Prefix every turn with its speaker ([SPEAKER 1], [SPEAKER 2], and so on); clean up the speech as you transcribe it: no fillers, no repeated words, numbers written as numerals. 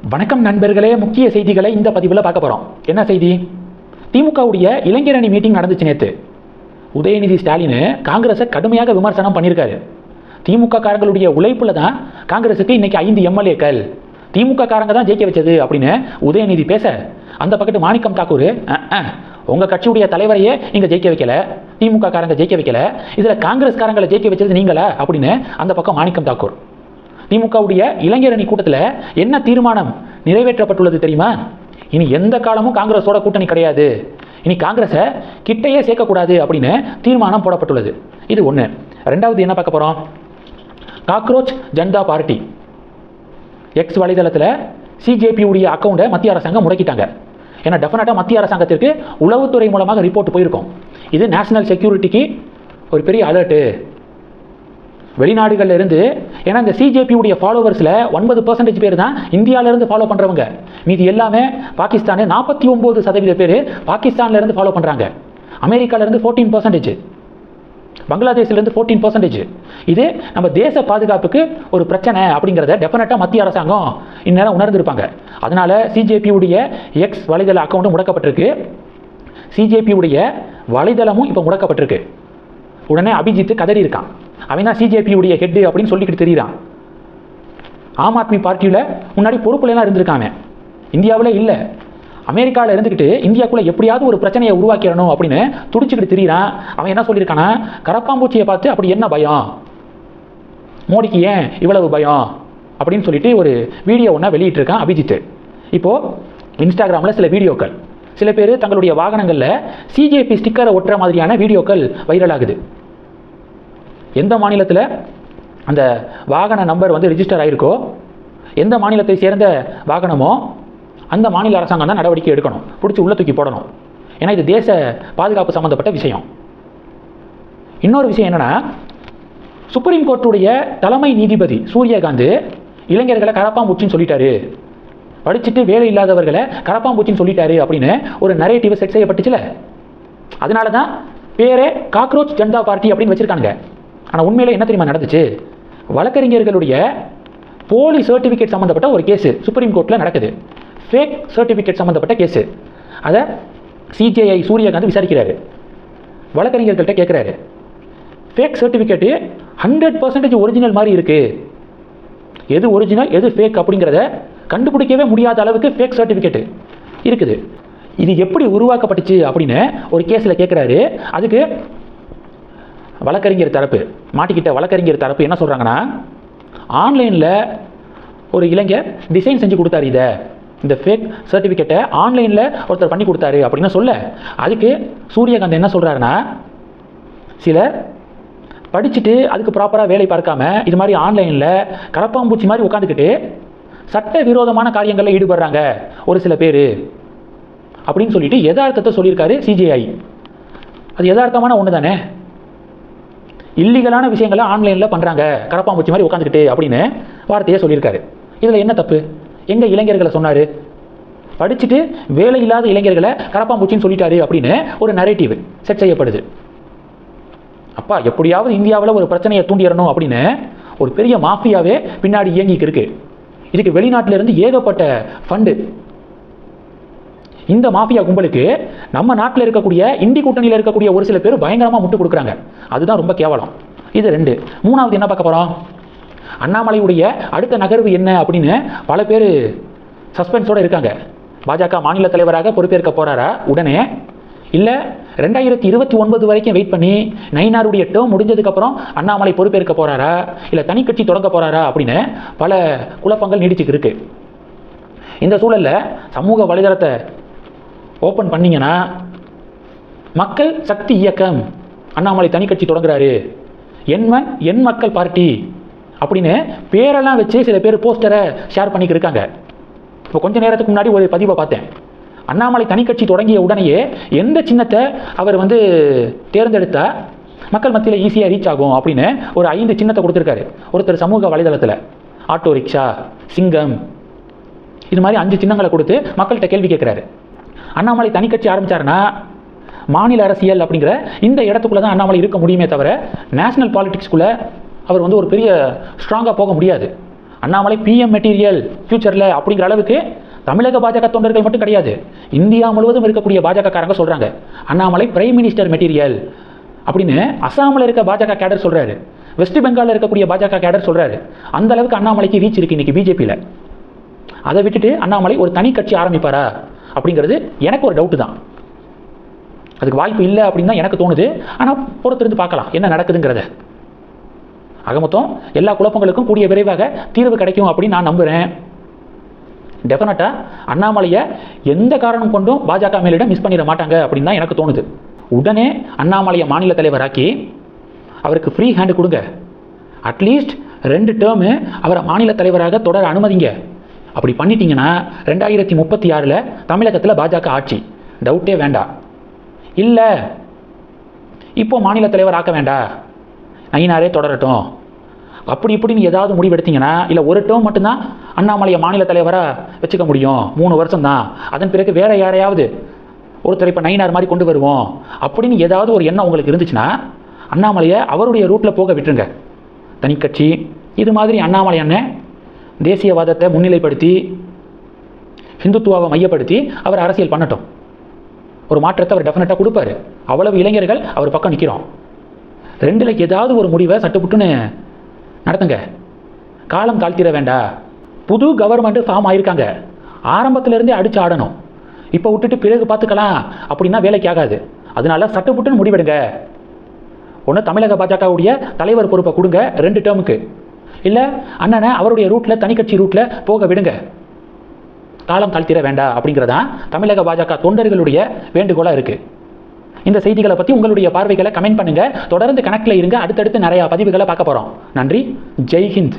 [SPEAKER 1] வணக்கம் நண்பர்களே, முக்கிய செய்திகளை இந்த பதிவில் பார்க்க போகிறோம். என்ன செய்தி? திமுகவுடைய இளைஞரணி மீட்டிங் நடந்துச்சு நேற்று. உதயநிதி ஸ்டாலின் காங்கிரஸை கடுமையாக விமர்சனம் பண்ணியிருக்காரு. திமுக காரங்களுடைய உழைப்புல தான் காங்கிரஸுக்கு இன்னைக்கு 5 எம்எல்ஏக்கள், திமுக காரங்க தான் ஜெயிக்க வச்சது அப்படின்னு உதயநிதி பேச, அந்த பக்கத்து மாணிக்கம் தாக்கூர், உங்கள் கட்சியுடைய தலைவரையே இங்கே ஜெயிக்க வைக்கல, திமுக காரங்க ஜெயிக்க வைக்கல, இதில் காங்கிரஸ் காரங்களை ஜெயிக்க வச்சது நீங்களா அப்படின்னு அந்த பக்கம் மாணிக்கம் தாக்கூர். திமுகவுடைய இளைஞரணி கூட்டத்தில் என்ன தீர்மானம் நிறைவேற்றப்பட்டுள்ளது தெரியுமா? இனி எந்த காலமும் காங்கிரஸோட கூட்டணி கிடையாது, இனி காங்கிரஸை கிட்டையே சேர்க்கக்கூடாது அப்படின்னு தீர்மானம் போடப்பட்டுள்ளது. இது ஒன்று. ரெண்டாவது என்ன பார்க்க போகிறோம்? காக்ரோச் ஜனதா பார்ட்டி எக்ஸ் வலைதளத்தில் சிஜேபியுடைய அக்கௌண்ட்டை மத்திய அரசாங்கம் முடக்கிட்டாங்க. ஏன்னா டெஃபினட்டாக மத்திய அரசாங்கத்திற்கு உளவுத்துறை மூலமாக ரிப்போர்ட் போயிருக்கும். இது நேஷனல் செக்யூரிட்டிக்கு ஒரு பெரிய அலர்ட்டு. வெளிநாடுகளில் இருந்து, ஏன்னா இந்த சிஜேபியுடைய ஃபாலோவர்ஸில் 9% பேர் தான் இந்தியாவிலேருந்து ஃபாலோ பண்ணுறவங்க, மீதி எல்லாமே பாகிஸ்தானு. 49% பேர் பாகிஸ்தான்லேருந்து ஃபாலோ பண்ணுறாங்க. அமெரிக்காவிலேருந்து 14%, பங்களாதேஷ்லேருந்து 14%. இது நம்ம தேச பாதுகாப்புக்கு ஒரு பிரச்சனை அப்படிங்கிறத டெஃபினட்டாக மத்திய அரசாங்கம் இந்நேரம் உணர்ந்திருப்பாங்க. அதனால் சிஜேபியுடைய எக்ஸ் வலைதள அக்கௌண்ட்டும் முடக்கப்பட்டிருக்கு, சிஜேபியுடைய வலைதளமும் இப்போ முடக்கப்பட்டிருக்கு. உடனே அபிஜித் கதறி இருக்கான். அவன் தான் சிஜேபியுடைய ஹெட்டு அப்படின்னு சொல்லிக்கிட்டு தெரியுறான். ஆம் ஆத்மி பார்ட்டியில் முன்னாடி பொறுப்புலாம் இருந்திருக்காங்க, இந்தியாவில் இல்லை, அமெரிக்காவில் இருந்துக்கிட்டு இந்தியாவுக்குள்ளே எப்படியாவது ஒரு பிரச்சனையை உருவாக்கிடணும் அப்படின்னு துடிச்சுக்கிட்டு தெரியுறான். அவன் என்ன சொல்லியிருக்கானா, கரப்பாம்பூச்சியை பார்த்து அப்படி என்ன பயம், மோடிக்கு ஏன் இவ்வளவு பயம் அப்படின்னு சொல்லிட்டு ஒரு வீடியோ ஒன்றா வெளியிட்டிருக்கான் அபிஜித். இப்போது இன்ஸ்டாகிராமில் சில வீடியோக்கள், சில பேர் தங்களுடைய வாகனங்களில் சிஜேபி ஸ்டிக்கரை ஒட்டுற மாதிரியான வீடியோக்கள் வைரல் ஆகுது. எந்த மாநிலத்தில் அந்த வாகன நம்பர் ரிஜிஸ்டர் ஆகிருக்கோ, எந்த மாநிலத்தை சேர்ந்த வாகனமோ அந்த மாநில அரசாங்கம் தான் நடவடிக்கை எடுக்கணும், பிடிச்சி உள்ள தூக்கி போடணும். ஏன்னா இது தேச பாதுகாப்பு சம்மந்தப்பட்ட விஷயம். இன்னொரு விஷயம் என்னென்னா, சுப்ரீம் கோர்ட்டுடைய தலைமை நீதிபதி சூரியகாந்த் இளைஞர்களை கரப்பாம்பூச்சின்னு சொல்லிட்டாரு, படிச்சுட்டு வேலை இல்லாதவர்களை கரப்பாம்பூச்சின்னு சொல்லிட்டாரு அப்படின்னு ஒரு நரேட்டிவ் செட் செய்யப்பட்டுச்சுல. அதனால தான் பேரே காக்ரோச் ஜனதா பார்ட்டி அப்படின்னு வச்சுருக்காங்க. ஆனால் உண்மையிலே என்ன தெரியுமா நடந்துச்சு? வழக்கறிஞர்களுடைய போலி சர்டிஃபிகேட் சம்மந்தப்பட்ட ஒரு கேஸு சுப்ரீம் கோர்ட்டில் நடக்குது. ஃபேக் சர்டிஃபிகேட் சம்மந்தப்பட்ட கேஸு. அதை சிஜேஐ சூரியகாந்த் விசாரிக்கிறாரு. வழக்கறிஞர்கள்ட்ட கேட்குறாரு, ஃபேக் சர்டிஃபிகேட்டு 100% ஒரிஜினல் மாதிரி இருக்குது, எது ஒரிஜினல் எது ஃபேக் அப்படிங்கிறத கண்டுபிடிக்கவே முடியாத அளவுக்கு ஃபேக் சர்டிஃபிகேட்டு இருக்குது, இது எப்படி உருவாக்கப்பட்டுச்சு அப்படின்னு ஒரு கேஸில் கேட்குறாரு. அதுக்கு வழக்கறிஞர் தரப்பு, மாட்டிக்கிட்ட வழக்கறிஞர் தரப்பு என்ன சொல்கிறாங்கன்னா, ஆன்லைனில் ஒரு இளைஞர் டிசைன் செஞ்சு கொடுத்தாரு, இந்த ஃபேக் சர்டிஃபிகேட்டை ஆன்லைனில் ஒருத்தர் பண்ணி கொடுத்தாரு அப்படின்னு சொல்ல, அதுக்கு சூரியகாந்த் என்ன சொல்கிறாருன்னா, சிலர் படிச்சுட்டு அதுக்கு ப்ராப்பராக வேலை பார்க்காம இது மாதிரி ஆன்லைனில் கரப்பாம்பூச்சி மாதிரி உட்காந்துக்கிட்டு சட்ட விரோதமான காரியங்களில் ஈடுபடுறாங்க ஒரு சில பேர் அப்படின்னு சொல்லிட்டு யதார்த்தத்தை சொல்லியிருக்காரு சிஜேஐ. அது யதார்த்தமான ஒன்று தானே, இல்லீகலான விஷயங்களை ஆன்லைனில் பண்ணுறாங்க கரப்பாம்பூச்சி மாதிரி உட்காந்துக்கிட்டு அப்படின்னு வார்த்தையை சொல்லியிருக்காரு. இதில் என்ன தப்பு? எங்கே இளைஞர்களை சொன்னார்? படிச்சுட்டு வேலை இல்லாத இளைஞர்களை கரப்பாம்பூச்சின்னு சொல்லிட்டாரு அப்படின்னு ஒரு நரேட்டிவ் செட் செய்யப்படுது. அப்பா எப்படியாவது இந்தியாவில் ஒரு பிரச்சனையை தூண்டிடணும் அப்படின்னு ஒரு பெரிய மாஃபியாவே பின்னாடி இயங்கிக்கு இருக்கு. இதுக்கு வெளிநாட்டிலிருந்து ஏகப்பட்ட ஃபண்டு. இந்த மாஃபியா கும்பலுக்கு நம்ம நாட்டில் இருக்கக்கூடிய இந்தி கூட்டணியில் இருக்கக்கூடிய ஒரு சில பேர் பயங்கரமாக முட்டு கொடுக்குறாங்க. அதுதான் ரொம்ப கேவலம். இது 2. மூணாவது என்ன பார்க்க போகிறோம்? அண்ணாமலையுடைய அடுத்த நகர்வு என்ன அப்படின்னு பல பேர் சஸ்பென்ஸோடு இருக்காங்க. பாஜக மாநில தலைவராக பொறுப்பேற்க போகிறாரா உடனே, இல்லை 2029 வரைக்கும் வெயிட் பண்ணி நயினாருடைய டேர்ம் முடிஞ்சதுக்கப்புறம் அண்ணாமலை பொறுப்பேற்க போகிறாரா, இல்லை தனி கட்சி தொடங்க போகிறாரா அப்படின்னு பல குழப்பங்கள் நீடிச்சுக்கு இருக்கு. இந்த சூழலில் சமூக வலைதளத்தை ஓப்பன் பண்ணிங்கன்னா, மக்கள் சக்தி இயக்கம் அண்ணாமலை தனி கட்சி தொடங்குறாரு, என் மக்கள் பார்ட்டி அப்படின்னு பேரெல்லாம் வச்சு சில பேர் போஸ்டரை ஷேர் பண்ணிக்கிருக்காங்க. இப்போ கொஞ்ச நேரத்துக்கு முன்னாடி ஒரு பதிவை பார்த்தேன். அண்ணாமலை தனி கட்சி தொடங்கிய உடனேயே எந்த சின்னத்தை அவர் தேர்ந்தெடுத்தா மக்கள் மத்தியில் ஈஸியாக ரீச் ஆகும் அப்படின்னு ஒரு 5 சின்னத்தை கொடுத்துருக்காரு ஒருத்தர் சமூக வலைதளத்தில். ஆட்டோ ரிக்ஷா, சிங்கம், இது மாதிரி 5 சின்னங்களை கொடுத்து மக்கள்கிட்ட கேள்வி கேட்குறாரு. அண்ணாமலை தனி கட்சி ஆரம்பித்தாருன்னா மாநில அரசியல் அப்படிங்கிற இந்த இடத்துக்குள்ளே தான் அண்ணாமலை இருக்க முடியுமே தவிர நேஷனல் பாலிடிக்ஸ்குள்ளே அவர் ஒரு பெரிய ஸ்ட்ராங்காக போக முடியாது. அண்ணாமலை பிஎம் மெட்டீரியல் ஃபியூச்சரில் அப்படிங்கிற அளவுக்கு தமிழக பாஜக தொண்டர்கள் மட்டும் கிடையாது, இந்தியா முழுவதும் இருக்கக்கூடிய பாஜக காரங்க சொல்கிறாங்க அண்ணாமலை பிரைம் மினிஸ்டர் மெட்டீரியல் அப்படின்னு. அசாமில் இருக்க பாஜக கேடர் சொல்கிறாரு, வெஸ்ட் பெங்காலில் இருக்கக்கூடிய பாஜக கேடர் சொல்கிறாரு. அந்த அளவுக்கு அண்ணாமலைக்கு ரீச் இருக்குது இன்றைக்கி பிஜேபியில். அதை விட்டுட்டு அண்ணாமலை ஒரு தனி கட்சி ஆரம்பிப்பாரா அப்படிங்கிறது எனக்கு ஒரு டவுட்டு தான். அதுக்கு வாய்ப்பு இல்லை அப்படின்னு தான் எனக்கு தோணுது. ஆனால் பொறுத்திருந்து பார்க்கலாம் என்ன நடக்குதுங்கிறத. மொத்தம் எல்லா குழப்பங்களுக்கும் கூடிய விரைவாக தீர்வு கிடைக்கும் அப்படின்னு நான் நம்புகிறேன். டெஃபினட்டாக அண்ணாமலையை எந்த காரணம் கொண்டும் பாஜக மேலிடம் மிஸ் பண்ணிட மாட்டாங்க அப்படின்னு தான் எனக்கு தோணுது. உடனே அண்ணாமலையை மாநில தலைவராக்கி அவருக்கு ஃப்ரீ ஹேண்டு கொடுங்க. அட்லீஸ்ட் 2 டேர்மு அவரை மாநில தலைவராக தொடர அனுமதிங்க. அப்படி பண்ணிட்டீங்கன்னா 2036 தமிழகத்தில் பாஜக ஆட்சி, டவுட்டே வேண்டாம். இல்லை இப்போ மாநில தலைவர் ஆக்க வேண்டாம், நயினாரே தொடரட்டும் அப்படி இப்படின்னு ஏதாவது முடிவெடுத்தீங்கன்னா, இல்லை ஒரு டேர்ம் மட்டும்தான் அண்ணாமலையை மாநில தலைவராக வச்சுக்க முடியும், 3 வருஷம் தான், அதன் பிறகு வேற யாரையாவது ஒருத்தர் இப்போ நயினார் மாதிரி கொண்டு வருவோம் அப்படின்னு ஏதாவது ஒரு எண்ணம் உங்களுக்கு இருந்துச்சுன்னா அண்ணாமலையை அவருடைய ரூட்டில் போக விட்டுருங்க. தனிக்கட்சி இது மாதிரி அண்ணாமலை அண்ணன் தேசியவாதத்தை முன்னிலைப்படுத்தி ஹிந்துத்துவாவை மையப்படுத்தி அவர் அரசியல் பண்ணட்டும். ஒரு மாற்றத்தை அவர் டெஃபினட்டாக கொடுப்பாரு. அவ்வளவு இளைஞர்கள் அவர் பக்கம் நிற்கிறோம். 2ல் ஏதாவது ஒரு முடிவை சட்டுப்புட்டுன்னு நடத்துங்க. காலம் தாழ்த்திட வேண்டாம். புது கவர்மெண்ட் ஃபார்ம் ஆயிருக்காங்க, ஆரம்பத்திலேருந்தே அடிச்சு ஆடணும். இப்போ விட்டுட்டு பிறகு பார்த்துக்கலாம் அப்படின்னா வேலைக்கு ஆகாது. அதனால சட்டுப்புட்டுன்னு முடிவெடுங்க. ஒன்று தமிழக பாஜகவுடைய தலைவர் பொறுப்பை கொடுங்க 2 டேர்முக்கு, இல்லை அண்ணனை அவருடைய ரூட்டில் தனிக்கட்சி ரூட்டில் போக விடுங்க. காலம் தாழ்த்திட வேண்டாம் அப்படிங்கிறதான் தமிழக பாஜக தொண்டர்களுடைய வேண்டுகோளாக இருக்குது. இந்த செய்திகளை பற்றி உங்களுடைய பார்வைகளை கமெண்ட் பண்ணுங்கள். தொடர்ந்து கனெக்டில் இருங்க. அடுத்தடுத்து நிறையா பதிவுகளை பார்க்க போகிறோம். நன்றி. ஜெய் ஹிந்த்.